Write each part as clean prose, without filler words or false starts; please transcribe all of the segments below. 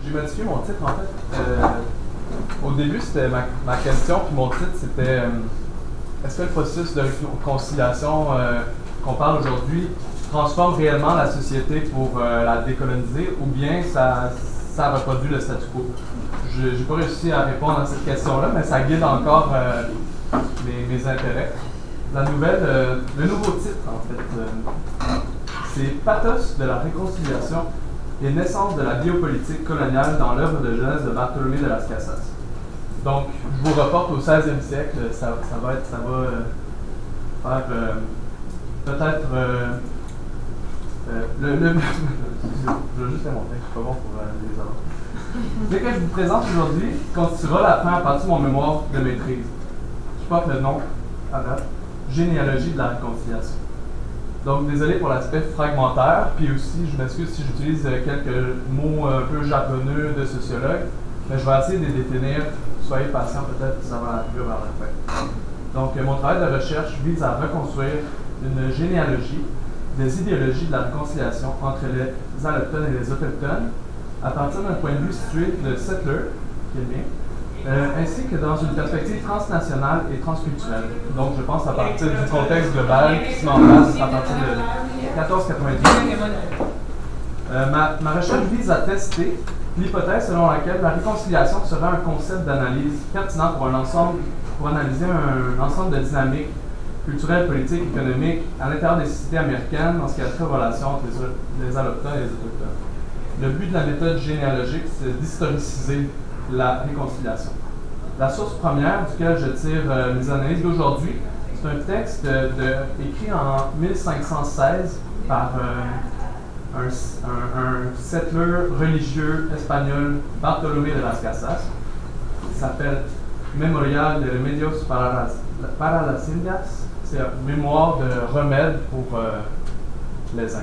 J'ai modifié mon titre en fait. Au début, c'était ma question, puis mon titre c'était est-ce que le processus de réconciliation qu'on parle aujourd'hui transforme réellement la société pour la décoloniser ou bien ça reproduit le statu quo? Je n'ai pas réussi à répondre à cette question-là, mais ça guide encore mes intérêts. Le nouveau titre, en fait, c'est Pathos de la réconciliation et naissance de la biopolitique coloniale dans l'œuvre de jeunesse de Bartolomé de las Casas. Donc, je vous reporte au 16e siècle. Ça va faire peut-être je vais juste les montrer, je suis pas bon pour les avoir. Ce que je vous présente aujourd'hui constituera la première partie de mon mémoire de maîtrise. Je porte le nom à date, Généalogie de la réconciliation. Donc, désolé pour l'aspect fragmentaire, puis aussi, je m'excuse si j'utilise quelques mots un peu jargonneux de sociologue, mais je vais essayer de les définir. Soyez patients, peut-être que ça va arriver vers la fin. Donc, mon travail de recherche vise à reconstruire une généalogie des idéologies de la réconciliation entre les allochtones et les autochtones, à partir d'un point de vue situé de settler, qui est le mien, ainsi que dans une perspective transnationale et transculturelle. Donc, je pense à partir du contexte global qui se met en place à partir de 1490. Ma recherche vise à tester l'hypothèse selon laquelle la réconciliation serait un concept d'analyse pertinent pour analyser un ensemble de dynamiques culturelles, politiques, économiques à l'intérieur des sociétés américaines en ce qui a trait aux relations entre les allochtones et les autochtones. Le but de la méthode généalogique, c'est d'historiciser la réconciliation. La source première duquel je tire mes analyses d'aujourd'hui, c'est un texte écrit en 1516 par un settler religieux espagnol, Bartolomé de las Casas, qui s'appelle Memorial de Remedios para las Indias. C'est un mémoire de remède pour les Indes.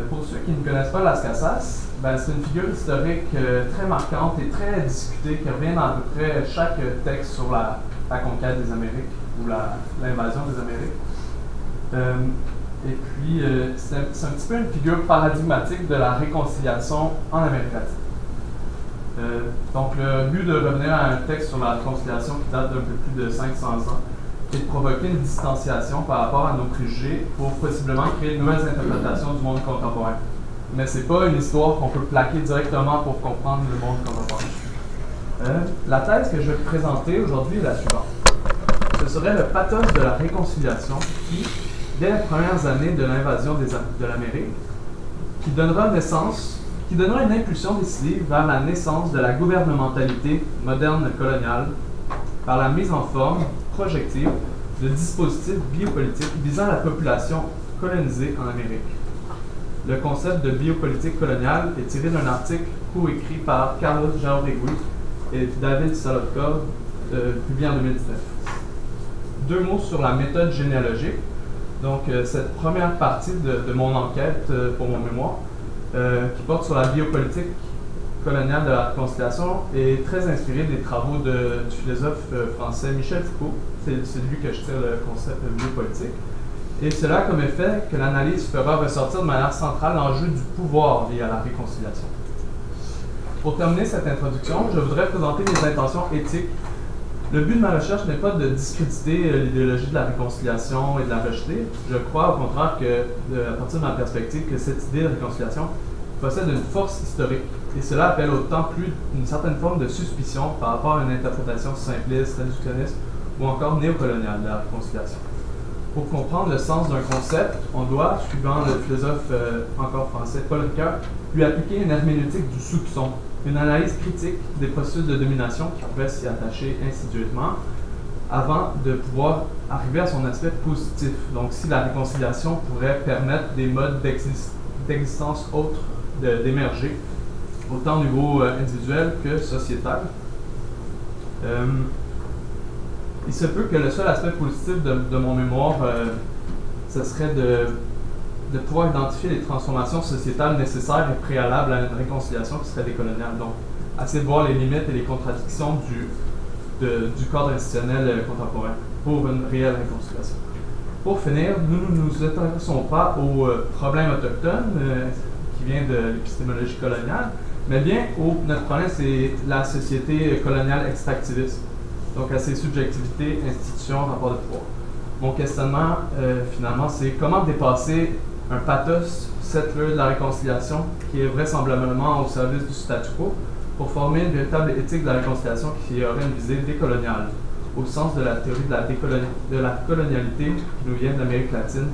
Pour ceux qui ne connaissent pas Las Casas, c'est une figure historique très marquante et très discutée qui revient dans à peu près chaque texte sur la conquête des Amériques ou l'invasion des Amériques. Et puis, c'est un petit peu une figure paradigmatique de la réconciliation en Amérique latine. Donc, le but de revenir à un texte sur la réconciliation qui date d'un peu plus de 500 ans est de provoquer une distanciation par rapport à nos préjugés pour possiblement créer de nouvelles interprétations du monde contemporain. Mais ce n'est pas une histoire qu'on peut plaquer directement pour comprendre le monde contemporain. La thèse que je vais vous présenter aujourd'hui est la suivante. Ce serait le pathos de la réconciliation qui, dès les premières années de l'invasion de l'Amérique, qui donnera une impulsion décisive vers la naissance de la gouvernementalité moderne coloniale par la mise en forme projective de dispositifs biopolitiques visant la population colonisée en Amérique. Le concept de biopolitique coloniale est tiré d'un article coécrit par Carlos Jauregui et David Solotkov, publié en 2019. Deux mots sur la méthode généalogique. Donc, cette première partie de mon enquête pour mon mémoire, qui porte sur la biopolitique coloniale de la réconciliation, est très inspirée des travaux du philosophe français Michel Foucault. C'est lui que je tire le concept de biopolitique. Et cela a comme effet que l'analyse fera ressortir de manière centrale l'enjeu du pouvoir lié à la réconciliation. Pour terminer cette introduction, je voudrais présenter mes intentions éthiques. Le but de ma recherche n'est pas de discréditer l'idéologie de la réconciliation et de la rejeter. Je crois au contraire que, à partir de ma perspective, que cette idée de réconciliation possède une force historique. Et cela appelle autant plus une certaine forme de suspicion par rapport à une interprétation simpliste, réductionniste ou encore néocoloniale de la réconciliation. Pour comprendre le sens d'un concept, on doit, suivant le philosophe encore français Paul Ricoeur, lui appliquer une herméneutique du soupçon, une analyse critique des processus de domination qui pourraient s'y attacher insidieusement avant de pouvoir arriver à son aspect positif. Donc, si la réconciliation pourrait permettre des modes d'existence autres d'émerger, autant au niveau individuel que sociétal. Il se peut que le seul aspect positif de mon mémoire, ce serait de pouvoir identifier les transformations sociétales nécessaires et préalables à une réconciliation qui serait décoloniale. Donc, essayer de voir les limites et les contradictions du cadre institutionnel contemporain pour une réelle réconciliation. Pour finir, nous ne nous intéressons pas aux problèmes autochtones qui vient de l'épistémologie coloniale, Mais bien, notre problème, c'est la société coloniale extractiviste. Donc, à ses subjectivités, institutions, rapports de pouvoir. Mon questionnement, finalement, c'est comment dépasser un pathos settler de la réconciliation qui est vraisemblablement au service du statu quo pour former une véritable éthique de la réconciliation qui aurait une visée décoloniale, au sens de la théorie de la colonialité qui nous vient d'Amérique latine,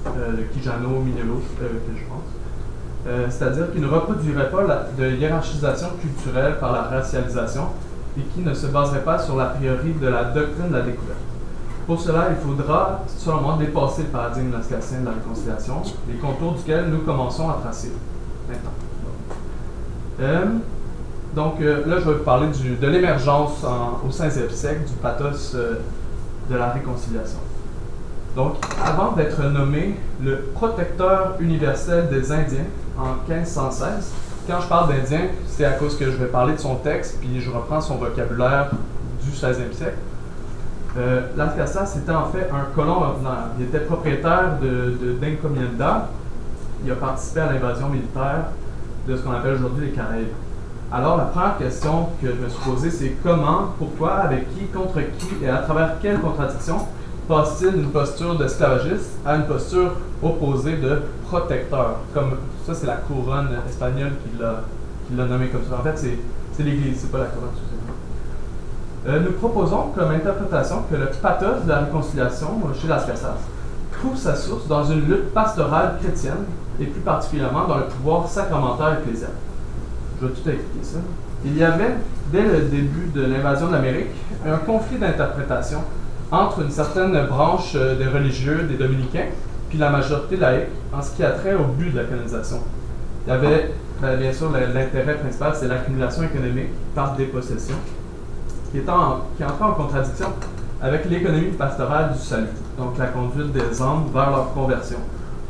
de Quijano, Minelo, que je pense. C'est-à-dire qui ne reproduirait pas de hiérarchisation culturelle par la racialisation et qui ne se baserait pas sur l'a priori de la doctrine de la découverte. Pour cela, il faudra, selon moi, dépasser le paradigme lascassien de la réconciliation, les contours duquel nous commençons à tracer maintenant. Donc là, je vais vous parler de l'émergence au 16e siècle du pathos de la réconciliation. Donc, avant d'être nommé le protecteur universel des Indiens en 1516, quand je parle d'Indien, c'est à cause que je vais parler de son texte, puis je reprends son vocabulaire du 16e siècle. Las Casas était en fait un colon ordinaire. Il était propriétaire d'encomienda. Il a participé à l'invasion militaire de ce qu'on appelle aujourd'hui les Caraïbes. Alors, la première question que je me suis posée, c'est comment, pourquoi, avec qui, contre qui et à travers quelle contradiction passe-t-il d'une posture d'esclavagiste à une posture opposée de protecteur? Comme ça, c'est la couronne espagnole qui l'a nommé comme ça. En fait, c'est l'Église, c'est pas la couronne. Nous proposons comme interprétation que le pathos de la réconciliation chez Las Casas trouve sa source dans une lutte pastorale chrétienne et plus particulièrement dans le pouvoir sacramentaire ecclésial. Je vais tout expliquer ça. Il y avait, dès le début de l'invasion de l'Amérique, un conflit d'interprétation entre une certaine branche des religieux, des dominicains, puis la majorité laïque, en ce qui a trait au but de la colonisation. Il y avait, bien sûr, l'intérêt principal, c'est l'accumulation économique par dépossession, qui entrait en contradiction avec l'économie pastorale du salut, donc la conduite des âmes vers leur conversion,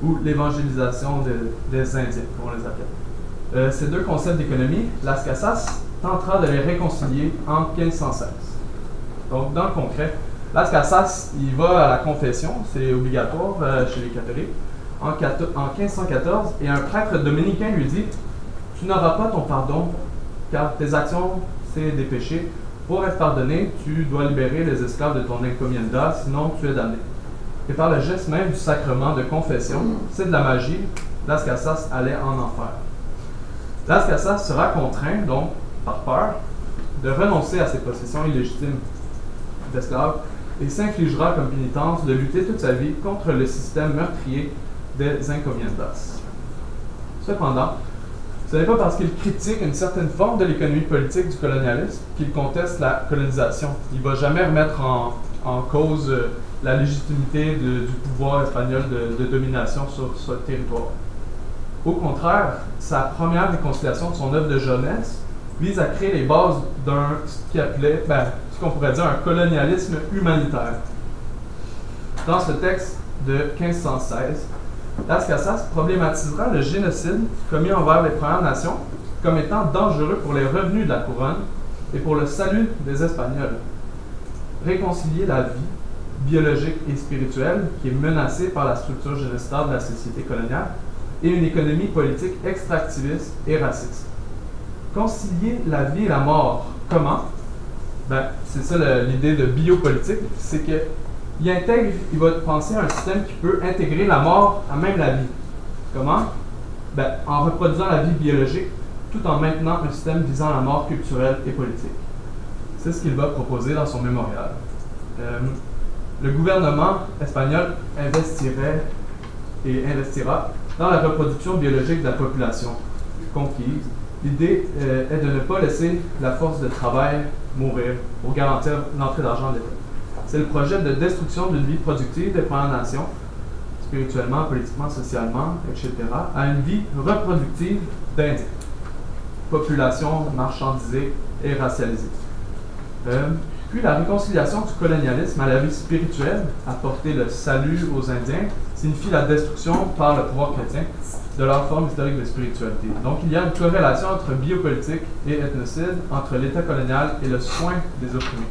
ou l'évangélisation des Indiens, comme on les appelle. Ces deux concepts d'économie, Las Casas tentera de les réconcilier en 1516. Donc, dans le concret, Las Casas, il va à la confession, c'est obligatoire chez les catholiques, en 1514, et un prêtre dominicain lui dit « Tu n'auras pas ton pardon, car tes actions, c'est des péchés. Pour être pardonné, tu dois libérer les esclaves de ton encomienda, sinon tu es damné. » Et par le geste même du sacrement de confession, c'est de la magie, Las Casas allait en enfer. Las Casas sera contraint, donc, par peur, de renoncer à ses possessions illégitimes d'esclaves et s'infligera comme pénitence de lutter toute sa vie contre le système meurtrier des encomiendas. Cependant, ce n'est pas parce qu'il critique une certaine forme de l'économie politique du colonialisme qu'il conteste la colonisation. Il ne va jamais remettre en cause la légitimité du pouvoir espagnol de domination sur ce territoire. Au contraire, sa première réconciliation de son œuvre de jeunesse vise à créer les bases d'un, ce qu'on pourrait dire un colonialisme humanitaire. Dans ce texte de 1516, Las Casas problématisera le génocide commis envers les Premières Nations comme étant dangereux pour les revenus de la couronne et pour le salut des Espagnols. Réconcilier la vie biologique et spirituelle qui est menacée par la structure génocidaire de la société coloniale et une économie politique extractiviste et raciste. Concilier la vie et la mort, comment? C'est ça l'idée de biopolitique, c'est qu'il va penser à un système qui peut intégrer la mort à même la vie. Comment? En reproduisant la vie biologique tout en maintenant un système visant la mort culturelle et politique. C'est ce qu'il va proposer dans son mémorial. Le gouvernement espagnol investira dans la reproduction biologique de la population conquise. L'idée est de ne pas laisser la force de travail mourir pour garantir l'entrée d'argent de l'État. C'est le projet de destruction d'une vie productive des Premières Nations, spirituellement, politiquement, socialement, etc., à une vie reproductive d'Indiens. Population marchandisée et racialisée. Puis la réconciliation du colonialisme à la vie spirituelle, apporter le salut aux Indiens, signifie la destruction par le pouvoir chrétien de leur forme historique de spiritualité. Donc il y a une corrélation entre biopolitique et ethnocide, entre l'État colonial et le soin des opprimés.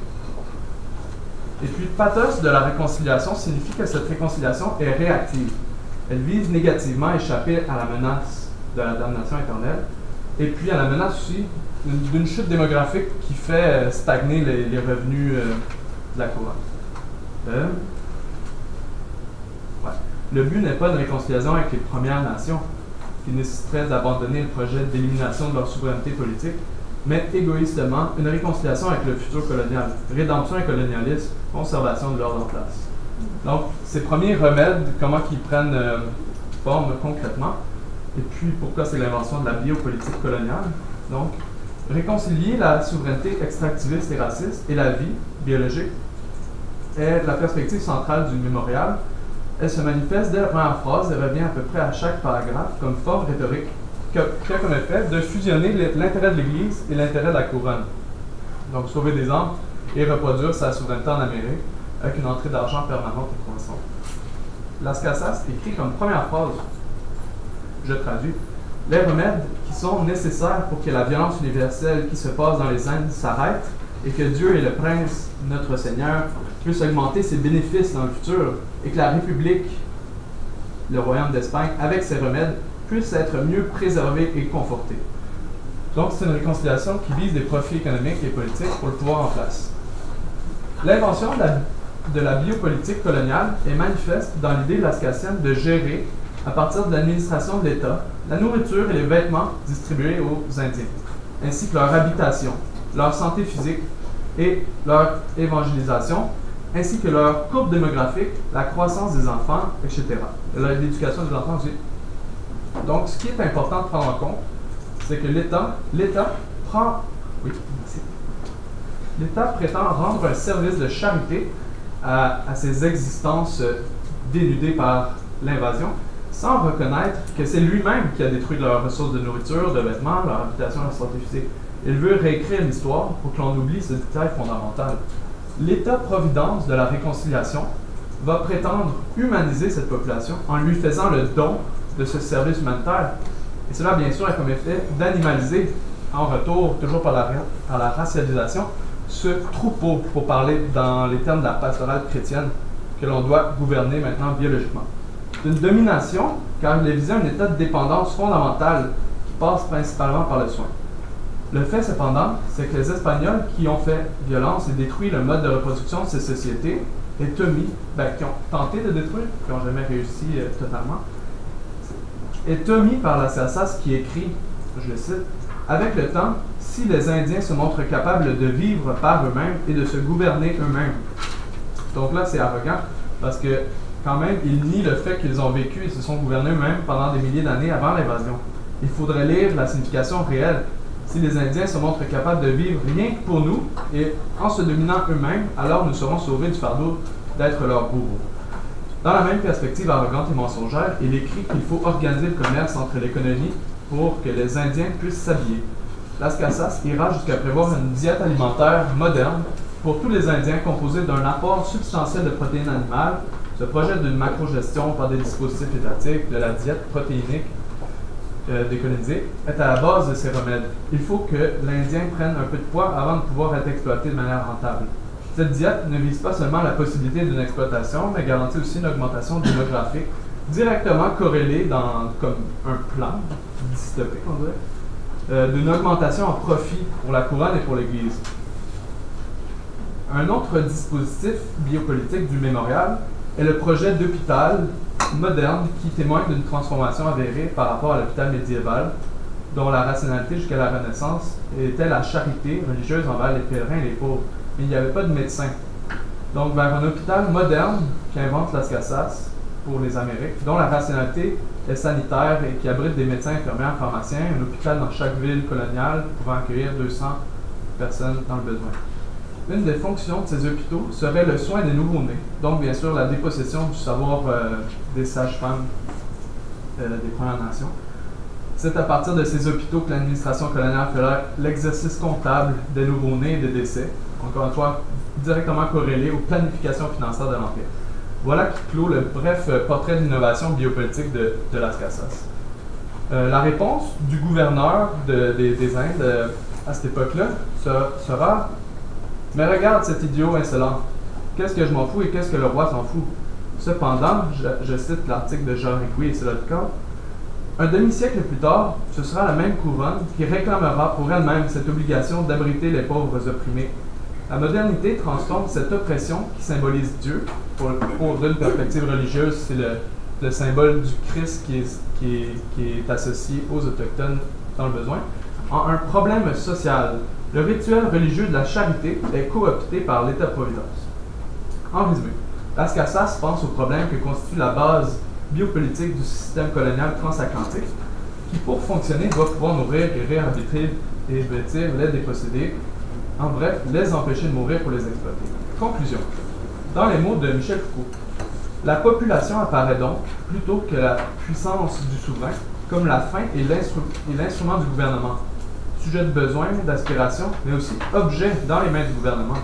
Et puis, le pathos de la réconciliation signifie que cette réconciliation est réactive. Elle vise négativement à échapper à la menace de la damnation éternelle Et puis à la menace aussi d'une chute démographique qui fait stagner les revenus de la couronne. Ouais. Le but n'est pas une réconciliation avec les Premières Nations, qui nécessiterait d'abandonner le projet d'élimination de leur souveraineté politique, mais égoïstement une réconciliation avec le futur colonial, rédemption et colonialisme, conservation de l'ordre en place. Donc, ces premiers remèdes, comment qu'ils prennent forme concrètement, et puis pourquoi c'est l'invention de la biopolitique coloniale. Donc, réconcilier la souveraineté extractiviste et raciste et la vie biologique est la perspective centrale du mémorial. Elle se manifeste dès la première phrase et revient à peu près à chaque paragraphe comme forme rhétorique qui a comme effet de fusionner l'intérêt de l'Église et l'intérêt de la couronne. Donc, sauver des âmes et reproduire sa souveraineté en Amérique avec une entrée d'argent permanente et croissante. Las Casas écrit comme première phrase, je traduis, les remèdes qui sont nécessaires pour que la violence universelle qui se passe dans les Indes s'arrête et que Dieu et le Prince, notre Seigneur, puissent augmenter ses bénéfices dans le futur et que la République, le Royaume d'Espagne, avec ses remèdes, puisse être mieux préservée et confortée. Donc, c'est une réconciliation qui vise des profits économiques et politiques pour le pouvoir en place. L'invention de la biopolitique coloniale est manifeste dans l'idée lascassienne de gérer, à partir de l'administration de l'État, la nourriture et les vêtements distribués aux Indiens, ainsi que leur habitation, leur santé physique et leur évangélisation, ainsi que leur courbe démographique, la croissance des enfants, etc. L'éducation des enfants aussi. Donc, ce qui est important de prendre en compte, c'est que l'État prétend rendre un service de charité à ces existences dénudées par l'invasion, sans reconnaître que c'est lui-même qui a détruit leurs ressources de nourriture, de vêtements, leur habitation, leur santé physique. Il veut réécrire l'histoire pour que l'on oublie ce détail fondamental. L'État-providence de la réconciliation va prétendre humaniser cette population en lui faisant le don de ce service humanitaire. Et cela, bien sûr, a comme effet d'animaliser, en retour, toujours par la racialisation, ce troupeau, pour parler dans les termes de la pastorale chrétienne, que l'on doit gouverner maintenant biologiquement. D'une domination, car il est visé un état de dépendance fondamentale qui passe principalement par le soin. Le fait, cependant, c'est que les Espagnols qui ont fait violence et détruit le mode de reproduction de ces sociétés, et qui ont tenté de détruire, qui n'ont jamais réussi totalement, est omis par Las Casas qui écrit, je le cite, « Avec le temps, si les Indiens se montrent capables de vivre par eux-mêmes et de se gouverner eux-mêmes. » Donc là, c'est arrogant, parce que quand même, ils nient le fait qu'ils ont vécu et se sont gouvernés eux-mêmes pendant des milliers d'années avant l'invasion. Il faudrait lire la signification réelle. Si les Indiens se montrent capables de vivre rien que pour nous, et en se dominant eux-mêmes, alors nous serons sauvés du fardeau d'être leurs bourreaux. Dans la même perspective arrogante et mensongère, il écrit qu'il faut organiser le commerce entre les colonies pour que les Indiens puissent s'habiller. Las Casas ira jusqu'à prévoir une diète alimentaire moderne pour tous les Indiens composée d'un apport substantiel de protéines animales, se projette d'une macrogestion par des dispositifs étatiques, de la diète protéinique décolonisée, est à la base de ces remèdes. Il faut que l'Indien prenne un peu de poids avant de pouvoir être exploité de manière rentable. Cette diète ne vise pas seulement la possibilité d'une exploitation, mais garantit aussi une augmentation démographique directement corrélée comme un plan dystopique, on dirait, d'une augmentation en profit pour la couronne et pour l'Église. Un autre dispositif biopolitique du mémorial est le projet d'hôpital moderne qui témoigne d'une transformation avérée par rapport à l'hôpital médiéval, dont la rationalité jusqu'à la Renaissance était la charité religieuse envers les pèlerins et les pauvres. Mais il n'y avait pas de médecin. Donc, vers un hôpital moderne qu'invente Las Casas pour les Amériques, dont la rationalité est sanitaire et qui abrite des médecins, infirmières, pharmaciens, un hôpital dans chaque ville coloniale pouvant accueillir 200 personnes dans le besoin. Une des fonctions de ces hôpitaux serait le soin des nouveau-nés, donc bien sûr la dépossession du savoir des sages-femmes des Premières Nations. C'est à partir de ces hôpitaux que l'administration coloniale ferait l'exercice comptable des nouveau-nés et des décès, encore une fois directement corrélé aux planifications financières de l'Empire. Voilà qui clôt le bref portrait d'innovation biopolitique de Las Casas. La réponse du gouverneur des Indes à cette époque-là sera « Mais regarde cet idiot insolent, qu'est-ce que je m'en fous et qu'est-ce que le roi s'en fout? Cependant, je cite l'article de Jean Rigouy et c'est le cas, Un demi-siècle plus tard, ce sera la même couronne qui réclamera pour elle-même cette obligation d'abriter les pauvres opprimés. La modernité transforme cette oppression qui symbolise Dieu, pour d'une perspective religieuse, c'est le symbole du Christ qui est associé aux Autochtones dans le besoin, en un problème social. Le rituel religieux de la charité est coopté par l'État-providence. En résumé, Las Casas pense au problème que constitue la base biopolitique du système colonial transatlantique, qui pour fonctionner doit pouvoir nourrir et réhabiliter et vêtir les dépossédés, en bref, les empêcher de mourir pour les exploiter. Conclusion. Dans les mots de Michel Foucault, la population apparaît donc, plutôt que la puissance du souverain, comme la fin et l'instrument du gouvernement, sujet de besoin, d'aspiration, mais aussi objet dans les mains du gouvernement.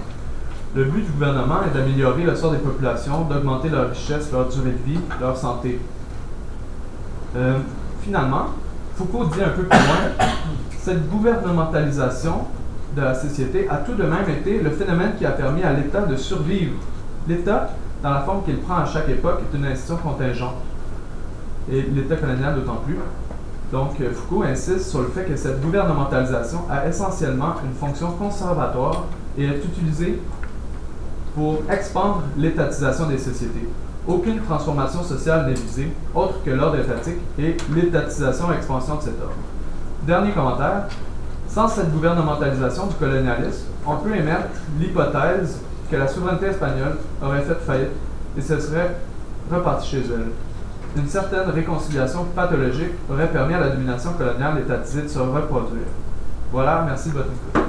Le but du gouvernement est d'améliorer le sort des populations, d'augmenter leur richesse, leur durée de vie, leur santé. Finalement, Foucault dit un peu plus loin, cette gouvernementalisation de la société a tout de même été le phénomène qui a permis à l'État de survivre. L'État, dans la forme qu'il prend à chaque époque, est une institution contingente. Et l'État colonial d'autant plus. Donc, Foucault insiste sur le fait que cette gouvernementalisation a essentiellement une fonction conservatoire et est utilisée pour expandre l'étatisation des sociétés. Aucune transformation sociale n'est visée, autre que l'ordre étatique et l'étatisation et expansion de cet ordre. Dernier commentaire. Sans cette gouvernementalisation du colonialisme, on peut émettre l'hypothèse que la souveraineté espagnole aurait fait faillite et se serait repartie chez elle. Une certaine réconciliation pathologique aurait permis à la domination coloniale étatisée de se reproduire. Voilà, merci de votre écoute.